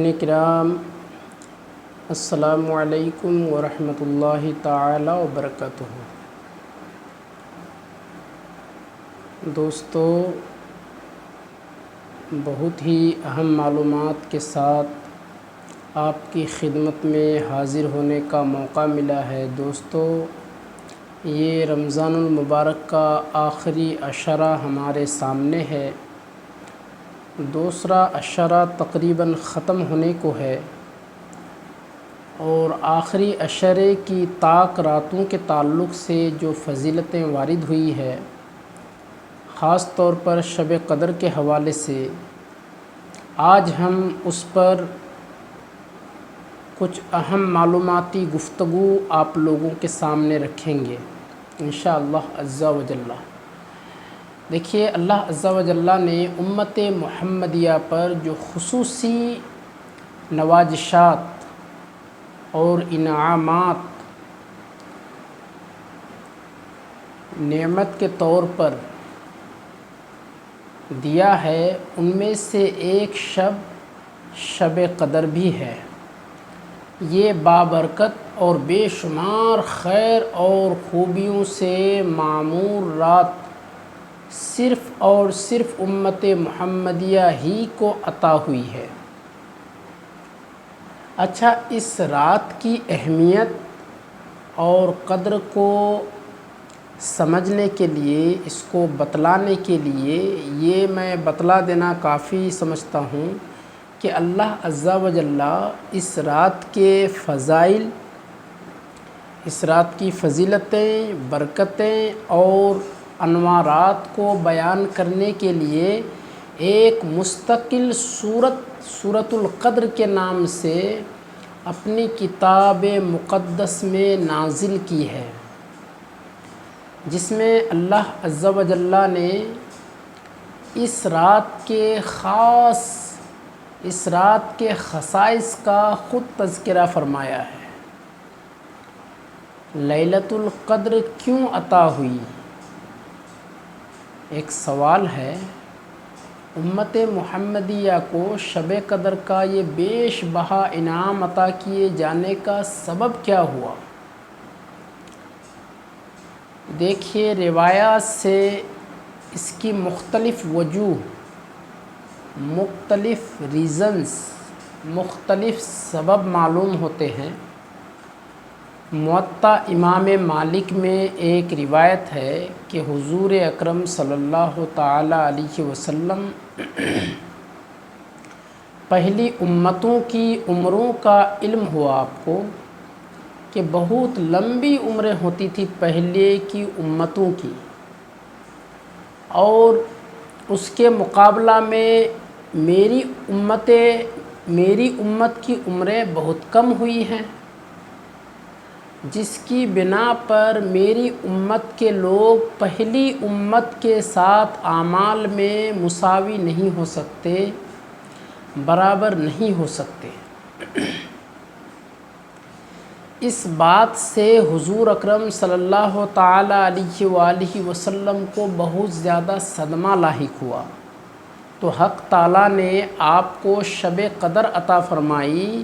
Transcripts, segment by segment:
سامعین کرام، السلام علیکم ورحمۃ اللہ تعالی وبرکاتہ۔ دوستو، بہت ہی اہم معلومات کے ساتھ آپ کی خدمت میں حاضر ہونے کا موقع ملا ہے۔ دوستو، یہ رمضان المبارک کا آخری عشرہ ہمارے سامنے ہے۔ دوسرا عشرہ تقریباً ختم ہونے کو ہے، اور آخری عشرے کی طاق راتوں کے تعلق سے جو فضیلتیں وارد ہوئی ہے، خاص طور پر شب قدر کے حوالے سے، آج ہم اس پر کچھ اہم معلوماتی گفتگو آپ لوگوں کے سامنے رکھیں گے انشاءاللہ عز و جل۔ دیکھیے، اللہ عز و جل نے امت محمدیہ پر جو خصوصی نوازشات اور انعامات نعمت کے طور پر دیا ہے، ان میں سے ایک شب قدر بھی ہے۔ یہ بابرکت اور بے شمار خیر اور خوبیوں سے معمور رات صرف اور صرف امت محمدیہ ہی کو عطا ہوئی ہے۔ اچھا، اس رات کی اہمیت اور قدر کو سمجھنے کے لیے، اس کو بتلانے کے لیے، یہ میں بتلا دینا کافی سمجھتا ہوں کہ اللہ عز و جل اس رات کے فضائل، اس رات کی فضیلتیں، برکتیں اور انوارات کو بیان کرنے کے لیے ایک مستقل سورۃ القدر کے نام سے اپنی کتاب مقدس میں نازل کی ہے، جس میں اللہ عز و جل نے اس رات کے خصائص کا خود تذکرہ فرمایا ہے۔ لیلۃ القدر کیوں عطا ہوئی؟ ایک سوال ہے۔ امت محمدیہ کو شب قدر کا یہ بیش بہا انعام عطا کیے جانے کا سبب کیا ہوا؟ دیکھیے، روایات سے اس کی مختلف وجوہ، مختلف ریزنز، مختلف سبب معلوم ہوتے ہیں۔ موطا امام مالک میں ایک روایت ہے کہ حضور اکرم صلی اللہ تعالی علیہ وسلم پہلی امتوں کی عمروں کا علم ہوا آپ کو کہ بہت لمبی عمریں ہوتی تھی پہلے کی امتوں کی، اور اس کے مقابلہ میں میری امت کی عمریں بہت کم ہوئی ہیں، جس کی بنا پر میری امت کے لوگ پہلی امت کے ساتھ اعمال میں مساوی نہیں ہو سکتے، برابر نہیں ہو سکتے۔ اس بات سے حضور اکرم صلی اللہ تعالی علیہ وآلہ وسلم کو بہت زیادہ صدمہ لاحق ہوا، تو حق تعالیٰ نے آپ کو شب قدر عطا فرمائی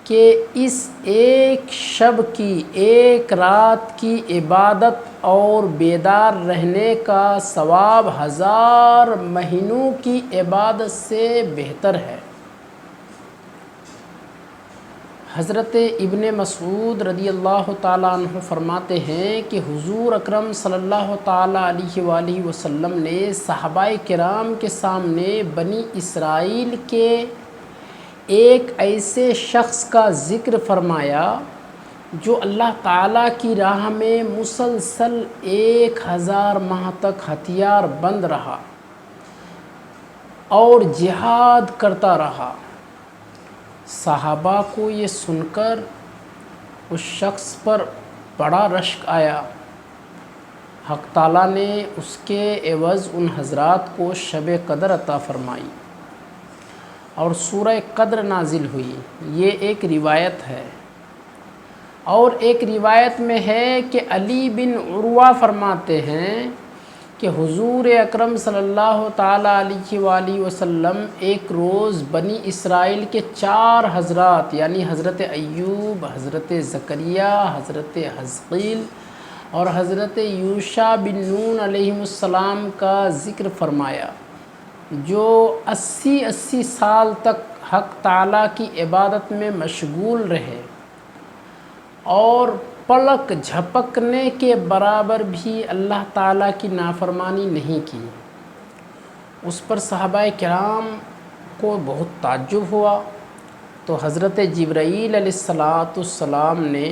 کہ اس ایک شب کی، ایک رات کی عبادت اور بیدار رہنے کا ثواب 1000 مہینوں کی عبادت سے بہتر ہے۔ حضرت ابن مسعود رضی اللہ تعالیٰ عنہ فرماتے ہیں کہ حضور اکرم صلی اللہ تعالیٰ علیہ وآلہ وسلم نے صحابہ کرام کے سامنے بنی اسرائیل کے ایک ایسے شخص کا ذکر فرمایا جو اللہ تعالیٰ کی راہ میں مسلسل 1000 ماہ تک ہتھیار بند رہا اور جہاد کرتا رہا۔ صحابہ کو یہ سن کر اس شخص پر بڑا رشک آیا۔ حق تعالیٰ نے اس کے عوض ان حضرات کو شب قدر عطا فرمائی اور سورہ قدر نازل ہوئی۔ یہ ایک روایت ہے، اور ایک روایت میں ہے کہ علی بن عروہ فرماتے ہیں کہ حضور اکرم صلی اللہ تعالیٰ علیہ وآلہ وسلم ایک روز بنی اسرائیل کے 4 حضرات یعنی حضرت ایوب، حضرت زکریا، حضرت حزقیل اور حضرت یوشع بن نون علیہ السلام کا ذکر فرمایا، جو 80 سال تک حق تعالیٰ کی عبادت میں مشغول رہے اور پلک جھپکنے کے برابر بھی اللہ تعالیٰ کی نافرمانی نہیں کی۔ اس پر صحابہ کرام کو بہت تعجب ہوا، تو حضرت جبرائیل علیہ السلام نے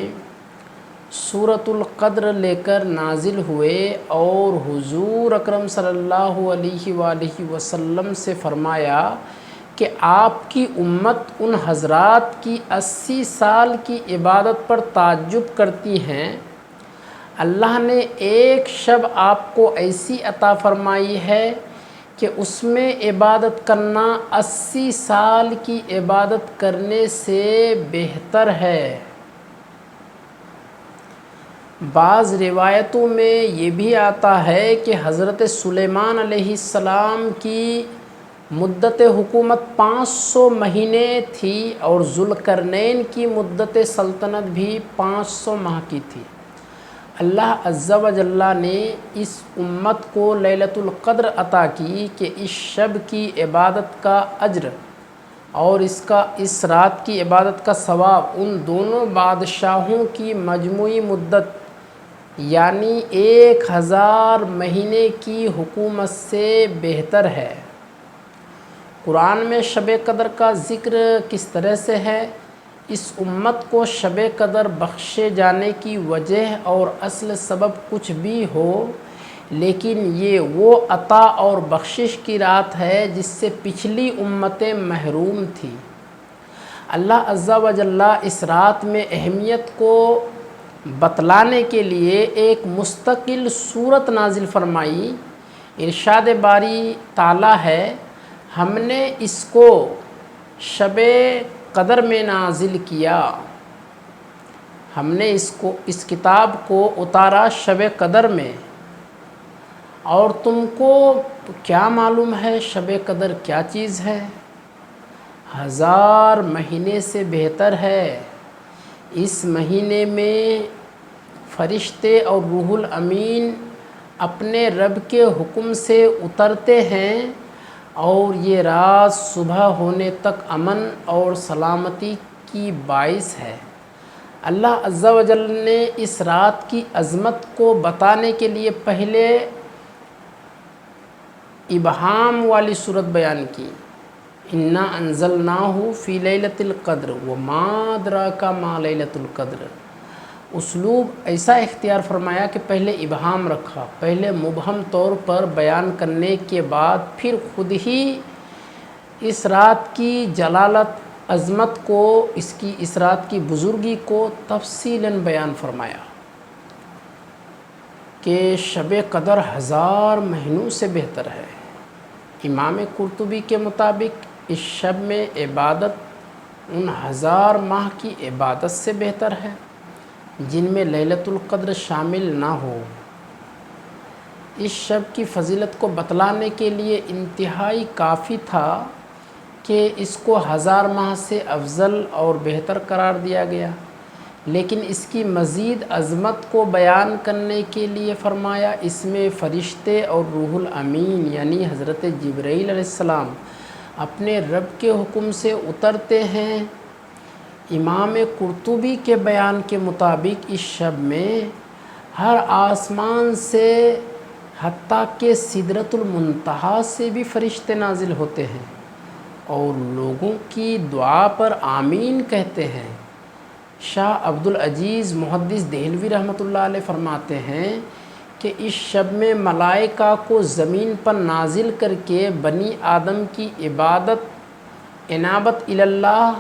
سورۃ القدر لے کر نازل ہوئے اور حضور اکرم صلی اللہ علیہ وآلہ وسلم سے فرمایا کہ آپ کی امت ان حضرات کی 80 سال کی عبادت پر تعجب کرتی ہیں، اللہ نے ایک شب آپ کو ایسی عطا فرمائی ہے کہ اس میں عبادت کرنا 80 سال کی عبادت کرنے سے بہتر ہے۔ بعض روایتوں میں یہ بھی آتا ہے کہ حضرت سلیمان علیہ السلام کی مدت حکومت 500 مہینے تھی اور ذوالقرنین کی مدت سلطنت بھی 500 ماہ کی تھی۔ اللہ عز و جل نے اس امت کو لیلۃ القدر عطا کی کہ اس شب کی عبادت کا اجر اور اس رات کی عبادت کا ثواب ان دونوں بادشاہوں کی مجموعی مدت یعنی 1000 مہینے کی حکومت سے بہتر ہے۔ قرآن میں شب قدر کا ذکر کس طرح سے ہے؟ اس امت کو شب قدر بخشے جانے کی وجہ اور اصل سبب کچھ بھی ہو، لیکن یہ وہ عطا اور بخشش کی رات ہے جس سے پچھلی امتیں محروم تھیں۔ اللہ عز و جل اس رات میں اہمیت کو بتلانے کے لیے ایک مستقل سورت نازل فرمائی۔ ارشاد باری تعالیٰ ہے، ہم نے اس کو شب قدر میں نازل کیا، ہم نے اس کتاب کو اتارا شب قدر میں، اور تم کو کیا معلوم ہے شب قدر کیا چیز ہے؟ 1000 مہینے سے بہتر ہے۔ اس مہینے میں فرشتے اور روح الامین اپنے رب کے حکم سے اترتے ہیں اور یہ رات صبح ہونے تک امن اور سلامتی کی باعث ہے۔ اللہ عز و جل نے اس رات کی عظمت کو بتانے کے لیے پہلے ابہام والی صورت بیان کی، انا انزلناہ فی لیلۃ القدر وما ادراک ما لیلۃ القدر۔ اسلوب ایسا اختیار فرمایا کہ پہلے ابہام رکھا، پہلے مبہم طور پر بیان کرنے کے بعد پھر خود ہی اس رات کی جلالت، عظمت کو، اس رات کی بزرگی کو تفصیلاً بیان فرمایا کہ شب قدر 1000 مہینوں سے بہتر ہے۔ امام قرطبی کے مطابق اس شب میں عبادت ان 1000 ماہ کی عبادت سے بہتر ہے جن میں لیلۃ القدر شامل نہ ہو۔ اس شب کی فضیلت کو بتلانے کے لیے انتہائی کافی تھا کہ اس کو 1000 ماہ سے افضل اور بہتر قرار دیا گیا، لیکن اس کی مزید عظمت کو بیان کرنے کے لیے فرمایا اس میں فرشتے اور روح الامین یعنی حضرت جبرائیل علیہ السلام اپنے رب کے حکم سے اترتے ہیں۔ امام قرطبی کے بیان کے مطابق اس شب میں ہر آسمان سے حتیٰ کہ سدرۃ المنتہا سے بھی فرشتے نازل ہوتے ہیں اور لوگوں کی دعا پر آمین کہتے ہیں۔ شاہ عبدالعزیز محدث دہلوی رحمۃ اللہ علیہ فرماتے ہیں کہ اس شب میں ملائکہ کو زمین پر نازل کر کے بنی آدم کی عبادت، انابت اللہ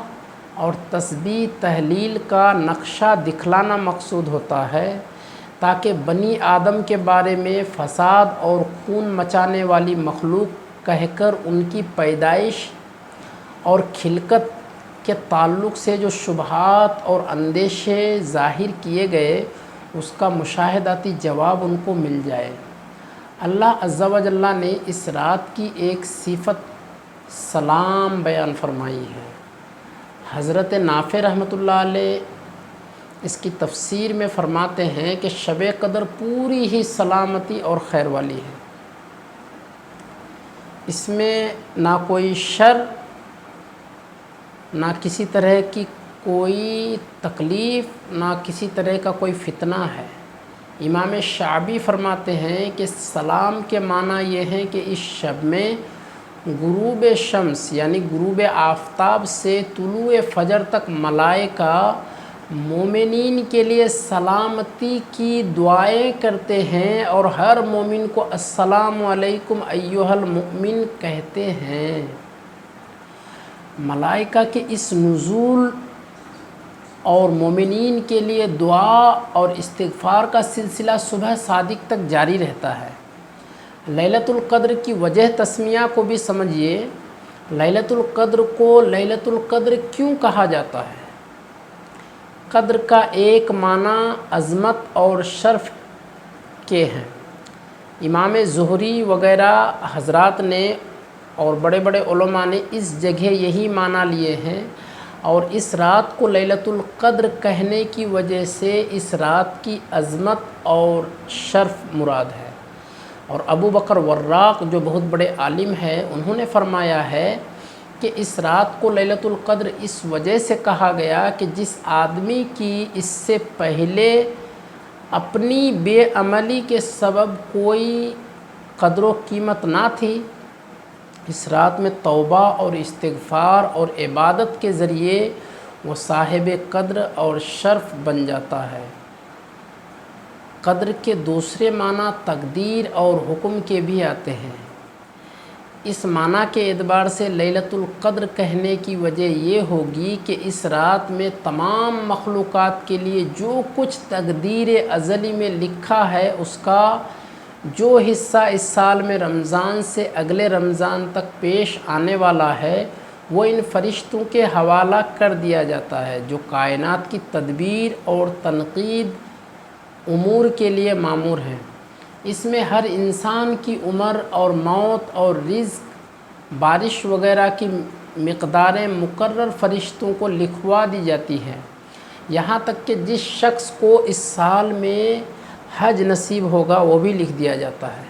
اور تسبیح تحلیل کا نقشہ دکھلانا مقصود ہوتا ہے، تاکہ بنی آدم کے بارے میں فساد اور خون مچانے والی مخلوق کہہ کر ان کی پیدائش اور خلقت کے تعلق سے جو شبہات اور اندیشے ظاہر کیے گئے اس کا مشاہداتی جواب ان کو مل جائے۔ اللہ عز و جل نے اس رات کی ایک صفت سلام بیان فرمائی ہے۔ حضرت نافع رحمۃ اللہ علیہ اس کی تفسیر میں فرماتے ہیں کہ شب قدر پوری ہی سلامتی اور خیر والی ہے، اس میں نہ کوئی شر، نہ کسی طرح کی کوئی تکلیف، نہ کسی طرح کا کوئی فتنہ ہے۔ امام شعبی فرماتے ہیں کہ سلام کے معنی یہ ہے کہ اس شب میں غروب شمس یعنی غروب آفتاب سے طلوع فجر تک ملائکہ مومنین کے لیے سلامتی کی دعائیں کرتے ہیں اور ہر مومن کو السلام علیکم ایھا المؤمن کہتے ہیں۔ ملائکہ کے اس نزول اور مومنین کے لیے دعا اور استغفار کا سلسلہ صبح صادق تک جاری رہتا ہے۔ لیلۃ القدر کی وجہ تسمیہ کو بھی سمجھیے۔ لیلۃ القدر کو لیلۃ القدر کیوں کہا جاتا ہے؟ قدر کا ایک معنی عظمت اور شرف کے ہیں۔ امام زہری وغیرہ حضرات نے اور بڑے بڑے علماء نے اس جگہ یہی معنی لیے ہیں، اور اس رات کو لیلۃ القدر کہنے کی وجہ سے اس رات کی عظمت اور شرف مراد ہے۔ اور ابو بکر وراق جو بہت بڑے عالم ہیں، انہوں نے فرمایا ہے کہ اس رات کو لیلۃ القدر اس وجہ سے کہا گیا کہ جس آدمی کی اس سے پہلے اپنی بے عملی کے سبب کوئی قدر و قیمت نہ تھی، اس رات میں توبہ اور استغفار اور عبادت کے ذریعے وہ صاحب قدر اور شرف بن جاتا ہے۔ قدر کے دوسرے معنی تقدیر اور حکم کے بھی آتے ہیں۔ اس معنی کے اعتبار سے لیلۃ القدر کہنے کی وجہ یہ ہوگی کہ اس رات میں تمام مخلوقات کے لیے جو کچھ تقدیر ازلی میں لکھا ہے اس کا جو حصہ اس سال میں رمضان سے اگلے رمضان تک پیش آنے والا ہے وہ ان فرشتوں کے حوالہ کر دیا جاتا ہے جو کائنات کی تدبیر اور تنقید امور کے لیے مامور ہیں۔ اس میں ہر انسان کی عمر اور موت اور رزق، بارش وغیرہ کی مقداریں مقرر فرشتوں کو لکھوا دی جاتی ہیں، یہاں تک کہ جس شخص کو اس سال میں حج نصیب ہوگا وہ بھی لکھ دیا جاتا ہے۔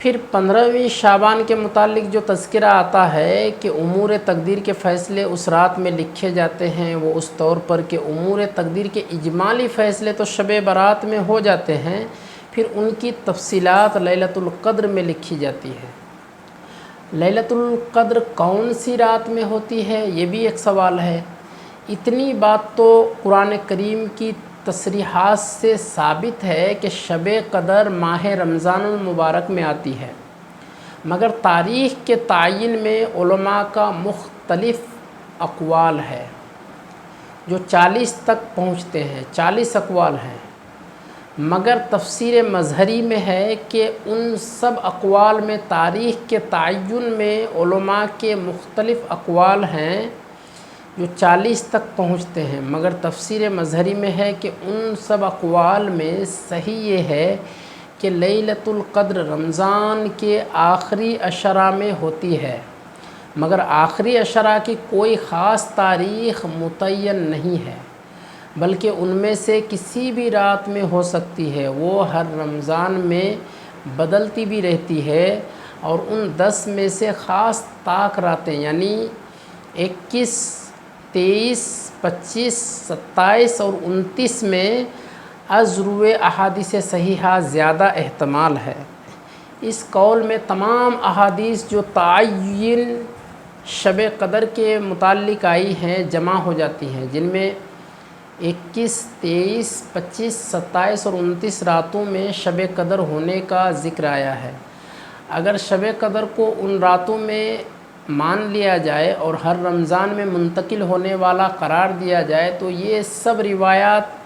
پھر 15ویں شعبان کے متعلق جو تذکرہ آتا ہے کہ امور تقدیر کے فیصلے اس رات میں لکھے جاتے ہیں، وہ اس طور پر کہ امور تقدیر کے اجمالی فیصلے تو شب برات میں ہو جاتے ہیں، پھر ان کی تفصیلات لیلۃ القدر میں لکھی جاتی ہے۔ لیلۃ القدر کون سی رات میں ہوتی ہے یہ بھی ایک سوال ہے۔ اتنی بات تو قرآن کریم کی تصریحات سے ثابت ہے کہ شب قدر ماہ رمضان المبارک میں آتی ہے، مگر تاریخ کے تعین میں علماء کا مختلف اقوال ہے جو 40 تک پہنچتے ہیں، 40 اقوال ہیں، مگر تفسیر مظہری میں ہے کہ ان سب اقوال میں تاریخ کے تعین میں علماء کے مختلف اقوال ہیں جو 40 تک پہنچتے ہیں، مگر تفسیر مظہری میں ہے کہ ان سب اقوال میں صحیح یہ ہے کہ لیلۃ القدر رمضان کے آخری عشرہ میں ہوتی ہے، مگر آخری عشرہ کی کوئی خاص تاریخ متعین نہیں ہے، بلکہ ان میں سے کسی بھی رات میں ہو سکتی ہے، وہ ہر رمضان میں بدلتی بھی رہتی ہے، اور ان 10 میں سے خاص طاق راتیں یعنی 21، 23، 25، 27 اور 29 میں از روئے احادیث صحیحہ زیادہ احتمال ہے۔ اس قول میں تمام احادیث جو تعین شب قدر کے متعلق آئی ہیں جمع ہو جاتی ہیں، جن میں 21، 23، 25، 27 اور 29 راتوں میں شب قدر ہونے کا ذکر آیا ہے۔ اگر شب قدر کو ان راتوں میں مان لیا جائے اور ہر رمضان میں منتقل ہونے والا قرار دیا جائے تو یہ سب روایات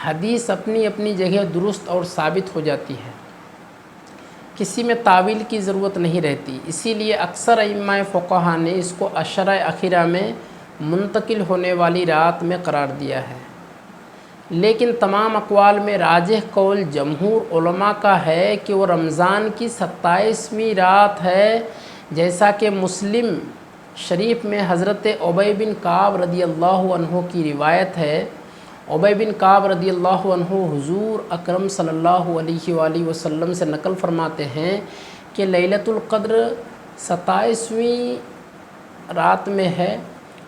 حدیث اپنی اپنی جگہ درست اور ثابت ہو جاتی ہے، کسی میں تعویل کی ضرورت نہیں رہتی۔ اسی لیے اکثر ائمہ فقہا نے اس کو عشرہ اخیرہ میں منتقل ہونے والی رات میں قرار دیا ہے۔ لیکن تمام اقوال میں راجح قول جمہور علماء کا ہے کہ وہ رمضان کی 27ویں رات ہے، جیسا کہ مسلم شریف میں حضرت ابی بن کعب رضی اللہ عنہ کی روایت ہے۔ ابی بن کعب رضی اللہ عنہ حضور اکرم صلی اللہ علیہ وآلہ وسلم سے نقل فرماتے ہیں کہ لیلۃ القدر 27ویں رات میں ہے،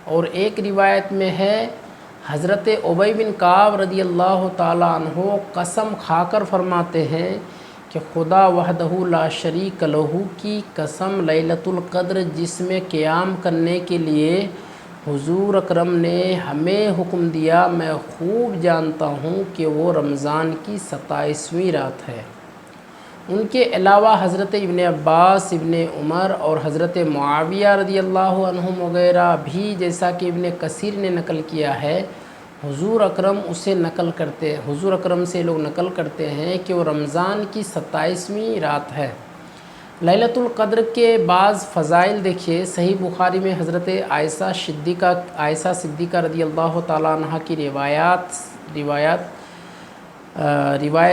اور ایک روایت میں ہے حضرت ابی بن کعب رضی اللہ تعالی عنہ قسم کھا کر فرماتے ہیں کہ خدا وحدہ لا شریک لہ کی قسم، لیلۃ القدر جس میں قیام کرنے کے لیے حضور اکرم نے ہمیں حکم دیا، میں خوب جانتا ہوں کہ وہ رمضان کی 27ویں رات ہے۔ ان کے علاوہ حضرت ابن عباس، ابن عمر اور حضرت معاویہ رضی اللہ عنہم وغیرہ بھی، جیسا کہ ابن کثیر نے نقل کیا ہے، حضور اکرم سے لوگ نقل کرتے ہیں کہ وہ رمضان کی 27ویں رات ہے۔ لیلۃ القدر کے بعض فضائل دیکھیے، صحیح بخاری میں حضرت عائشہ صدیقہ رضی اللہ تعالیٰ عنہ کی روایت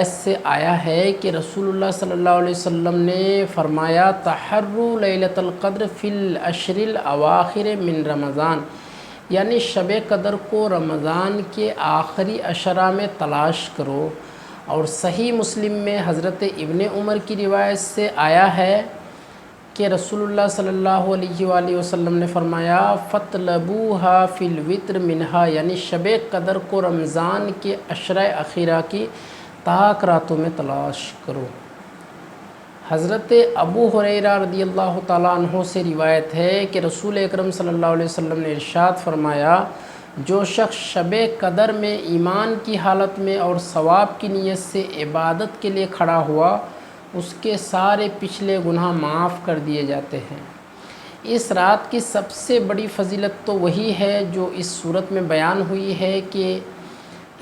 سے آیا ہے کہ رسول اللہ صلی اللہ علیہ وسلم نے فرمایا، تحروا لیلۃ القدر فی العشر الاواخر من رمضان، یعنی شب قدر کو رمضان کے آخری عشرہ میں تلاش کرو۔ اور صحیح مسلم میں حضرت ابن عمر کی روایت سے آیا ہے کہ رسول اللہ صلی اللہ علیہ وآلہ وسلم نے فرمایا، فَاطْلَبُوهَا فِي الْوِتْرِ مِنْهَا، یعنی شب قدر کو رمضان کے عشرہ اخیرہ کی تاک راتوں میں تلاش کرو۔ حضرت ابو ہریرہ رضی اللہ تعالیٰ عنہ سے روایت ہے کہ رسول اکرم صلی اللہ علیہ وسلم نے ارشاد فرمایا، جو شخص شب قدر میں ایمان کی حالت میں اور ثواب کی نیت سے عبادت کے لیے کھڑا ہوا، اس کے سارے پچھلے گناہ معاف کر دیے جاتے ہیں۔ اس رات کی سب سے بڑی فضیلت تو وہی ہے جو اس صورت میں بیان ہوئی ہے کہ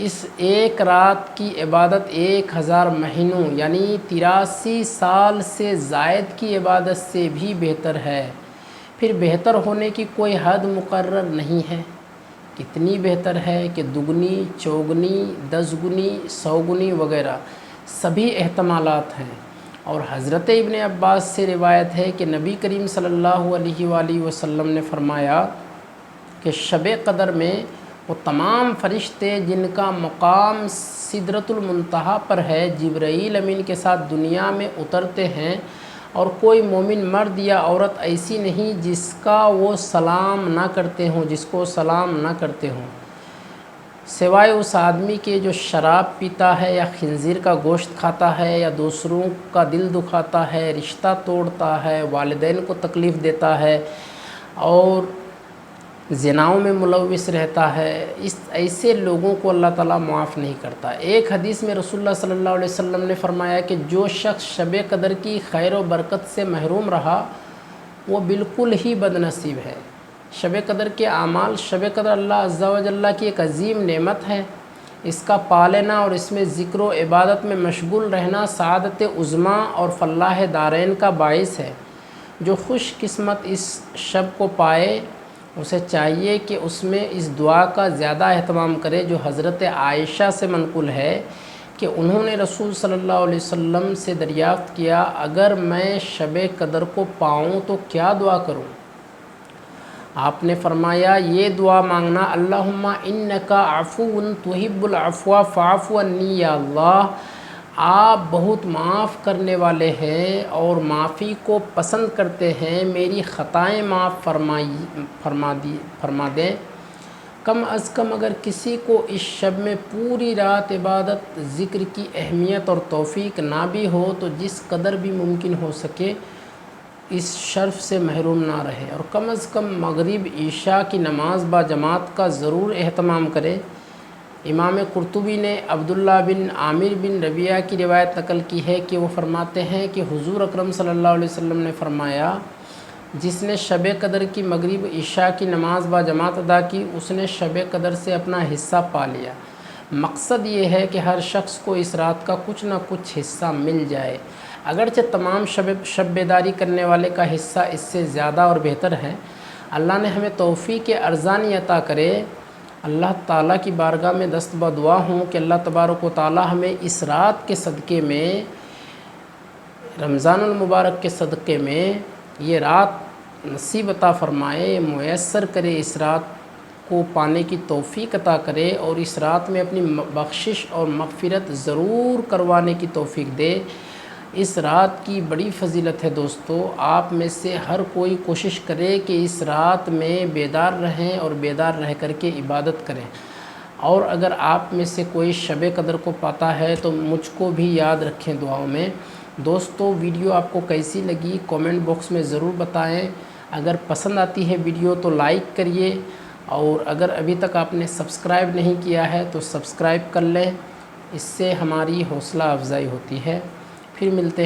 اس ایک رات کی عبادت 1000 مہینوں یعنی 83 سال سے زائد کی عبادت سے بھی بہتر ہے۔ پھر بہتر ہونے کی کوئی حد مقرر نہیں ہے۔ کتنی بہتر ہے کہ دگنی، چوگنی، 10 گنی، 100 گنی وغیرہ سبھی احتمالات ہیں۔ اور حضرت ابن عباس سے روایت ہے کہ نبی کریم صلی اللہ علیہ وآلہ وسلم نے فرمایا کہ شب قدر میں وہ تمام فرشتے جن کا مقام سدرۃ المنتہا پر ہے، جبرائیل امین کے ساتھ دنیا میں اترتے ہیں، اور کوئی مومن مرد یا عورت ایسی نہیں جس کو وہ سلام نہ کرتے ہوں، سوائے اس آدمی کے جو شراب پیتا ہے یا خنزیر کا گوشت کھاتا ہے یا دوسروں کا دل دکھاتا ہے، رشتہ توڑتا ہے، والدین کو تکلیف دیتا ہے اور زناؤں میں ملوث رہتا ہے، ایسے لوگوں کو اللہ تعالیٰ معاف نہیں کرتا۔ ایک حدیث میں رسول اللہ صلی اللہ علیہ وسلم نے فرمایا کہ جو شخص شب قدر کی خیر و برکت سے محروم رہا، وہ بالکل ہی بد نصیب ہے۔ شب قدر کے اعمال، شب قدر اللہ عز و جل کی ایک عظیم نعمت ہے، اس کا پالنا اور اس میں ذکر و عبادت میں مشغول رہنا سعادت عظمیٰ اور فلاح دارین کا باعث ہے۔ جو خوش قسمت اس شب کو پائے، اسے چاہیے کہ اس میں اس دعا کا زیادہ اہتمام کرے جو حضرت عائشہ سے منقول ہے کہ انہوں نے رسول صلی اللہ علیہ وسلم سے دریافت کیا، اگر میں شب قدر کو پاؤں تو کیا دعا کروں؟ آپ نے فرمایا، یہ دعا مانگنا، اللہم انکا عفو تحب العفو فاعف عنی، یا اللہ آپ بہت معاف کرنے والے ہیں اور معافی کو پسند کرتے ہیں، میری خطائیں معاف فرما دیں۔ کم از کم اگر کسی کو اس شب میں پوری رات عبادت، ذکر کی اہمیت اور توفیق نہ بھی ہو تو جس قدر بھی ممکن ہو سکے اس شرف سے محروم نہ رہے، اور کم از کم مغرب عشاء کی نماز با جماعت کا ضرور اہتمام کرے۔ امام قرطبی نے عبداللہ بن عامر بن ربیعہ کی روایت نقل کی ہے کہ وہ فرماتے ہیں کہ حضور اکرم صلی اللہ علیہ وسلم نے فرمایا، جس نے شب قدر کی مغرب عشاء کی نماز با جماعت ادا کی، اس نے شب قدر سے اپنا حصہ پا لیا۔ مقصد یہ ہے کہ ہر شخص کو اس رات کا کچھ نہ کچھ حصہ مل جائے، اگرچہ تمام شب بیداری کرنے والے کا حصہ اس سے زیادہ اور بہتر ہے۔ اللہ نے ہمیں توفیق ارزانی عطا کرے اللہ تعالیٰ کی بارگاہ میں دست بدعا ہوں کہ اللہ تبارک و تعالیٰ ہمیں اس رات کے صدقے میں، رمضان المبارک کے صدقے میں یہ رات نصیب عطا فرمائے، میسر کرے، اس رات کو پانے کی توفیق عطا کرے، اور اس رات میں اپنی بخشش اور مغفرت ضرور کروانے کی توفیق دے۔ اس رات کی بڑی فضیلت ہے دوستو، آپ میں سے ہر کوئی کوشش کرے کہ اس رات میں بیدار رہیں اور بیدار رہ کر کے عبادت کریں، اور اگر آپ میں سے کوئی شب قدر کو پاتا ہے تو مجھ کو بھی یاد رکھیں دعاؤں میں۔ دوستو ویڈیو آپ کو کیسی لگی کومنٹ باکس میں ضرور بتائیں، اگر پسند آتی ہے ویڈیو تو لائک کریے، اور اگر ابھی تک آپ نے سبسکرائب نہیں کیا ہے تو سبسکرائب کر لیں، اس سے ہماری حوصلہ افزائی ہوتی ہے۔ پھر ملتے ہیں